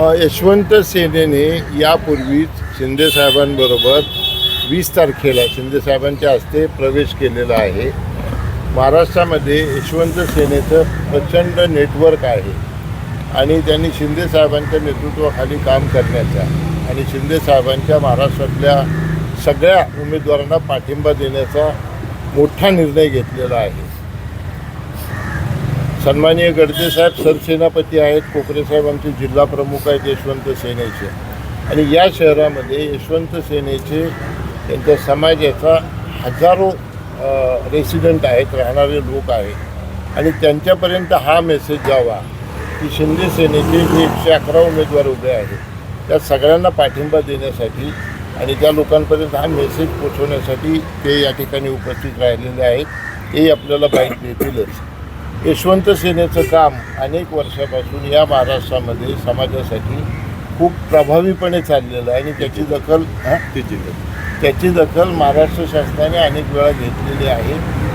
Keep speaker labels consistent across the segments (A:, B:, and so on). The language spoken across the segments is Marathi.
A: यशवंत सेनेने यापूर्वीच शिंदेसाहेबांबरोबर 20 तारखेला शिंदेसाहेबांच्या हस्ते प्रवेश केलेला आहे. महाराष्ट्रामध्ये यशवंत सेनेचं प्रचंड नेटवर्क आहे आणि त्यांनी शिंदेसाहेबांच्या नेतृत्वाखाली काम करण्याचा आणि शिंदेसाहेबांच्या महाराष्ट्रातल्या सगळ्या उमेदवारांना पाठिंबा देण्याचा मोठा निर्णय घेतलेला आहे. सन्माननीय गडदेसाहेब सरसेनापती आहेत, कोकरेसाहेब आमचे जिल्हा प्रमुख आहेत यशवंत सेनेचे आणि या शहरामध्ये यशवंत सेनेचे त्यांच्या समाजाचा हजारो रेसिडेंट आहेत, राहणारे लोक आहेत आणि त्यांच्यापर्यंत हा मेसेज जावा की शिंदे सेनेचे जे 111 उमेदवार उभे आहेत त्या सगळ्यांना पाठिंबा देण्यासाठी आणि त्या लोकांपर्यंत हा मेसेज पोचवण्यासाठी ते या ठिकाणी उपस्थित राहिलेले आहेत. हे आपल्याला बाईट देतीलच. यशवंत सेनेचं काम अनेक वर्षापासून या महाराष्ट्रामध्ये समाजासाठी खूप प्रभावीपणे चाललेलं आहे आणि त्याची दखल महाराष्ट्र शासनाने अनेक वेळा घेतलेली आहे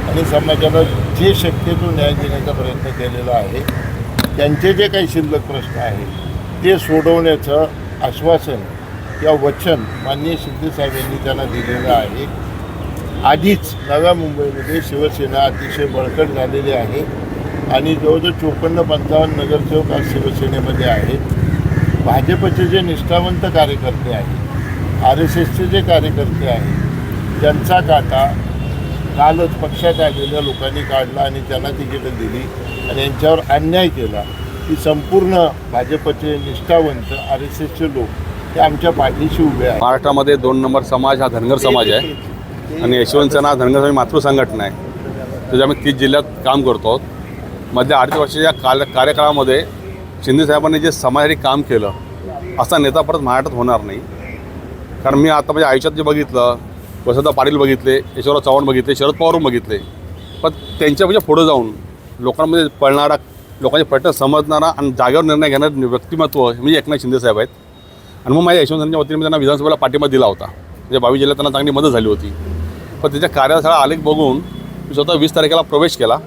A: आणि समाजाला जे शक्य तो न्याय देण्याचा प्रयत्न केलेला आहे. त्यांचे जे काही शिल्लक प्रश्न आहेत ते सोडवण्याचं आश्वासन किंवा वचन माननीय शिंदेसाहेब यांनी त्यांना दिलेलं आहे. आधीच नव्या मुंबईमध्ये शिवसेना अतिशय बळकट झालेली आहे आणि जवळजवळ 54-55 नगरसेवक आज शिवसेनेमध्ये आहेत. भाजपचे जे निष्ठावंत कार्यकर्ते आहेत, RSSचे जे कार्यकर्ते आहेत, ज्यांचा काटा कालच पक्षात आलेल्या लोकांनी काढला आणि त्यांना तिकीटं दिली आणि यांच्यावर अन्याय केला की संपूर्ण भाजपचे निष्ठावंत RSSचे लोक हे आमच्या पाठीशी उभे आहेत.
B: महाराष्ट्रामध्ये 2 नंबर समाज हा धनगर समाज आहे आणि यशवंत सेना धनगर समाज मातृ संघटना आहे. त्याच्या आम्ही 30 जिल्ह्यात काम करतो. मधल्या 8 वर्षाच्या कार्यकाळामध्ये शिंदेसाहेबांनी जे समाजासाठी काम केलं असा नेता परत महाराष्ट्रात होणार नाही. कारण मी आता माझ्या आयुष्यात जे बघितलं, वसंतराव पाटील बघितले, यशवंतराव चव्हाण बघितले, शरद पवार बघितले, पण त्यांच्यापेक्षा पुढं जाऊन लोकांमध्ये पळणारा, लोकांचे प्रश्न समजणारा आणि जागेवर निर्णय घेणारं व्यक्तिमत्व म्हणजे एकनाथ शिंदेसाहेब आहेत. आणि मग माझ्या यशवंतच्या वतीने त्यांना विधानसभेला पाठिंबा दिला होता. म्हणजे 22 जिल्ह्यात त्यांना चांगली मदत झाली होती. पण त्याच्या कार्याचा आलेख बघून मी स्वतः 20 तारखेला प्रवेश केला.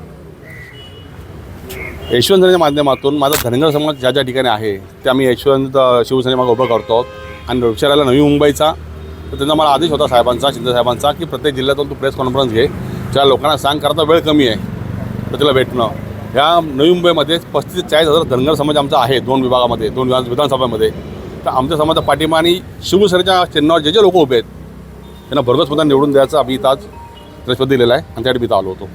B: यशवंत सेनेच्या माध्यमातून माझा धनगर समाज ज्या ज्या ठिकाणी आहे ते आम्ही यशवंत शिवसेनेमागे उभं करतो. आणि विचारायला नवी मुंबईचा तर त्यांचा मला आदेश होता साहेबांचा, शिंदेसाहेबांचा, की प्रत्येक जिल्ह्यातून तू प्रेस कॉन्फरन्स घे, ज्या लोकांना सांग करता वेळ कमी आहे तर तिला भेटणं. ह्या नवी मुंबईमध्ये 35 ते 40 हजार धनगर समाज आमचा आहे 2 विभागामध्ये, 2 विधानसभामध्ये. तर आमच्या समाजाचा पाठिंबा आणि शिवसेनेच्या चिन्हावर जे लोक उभे आहेत त्यांना भरघोस मतदान निवडून द्यायचं आम्ही इथं आज प्रश्न दिलेला आहे आणि त्यासाठी मी इथं आलो होतो.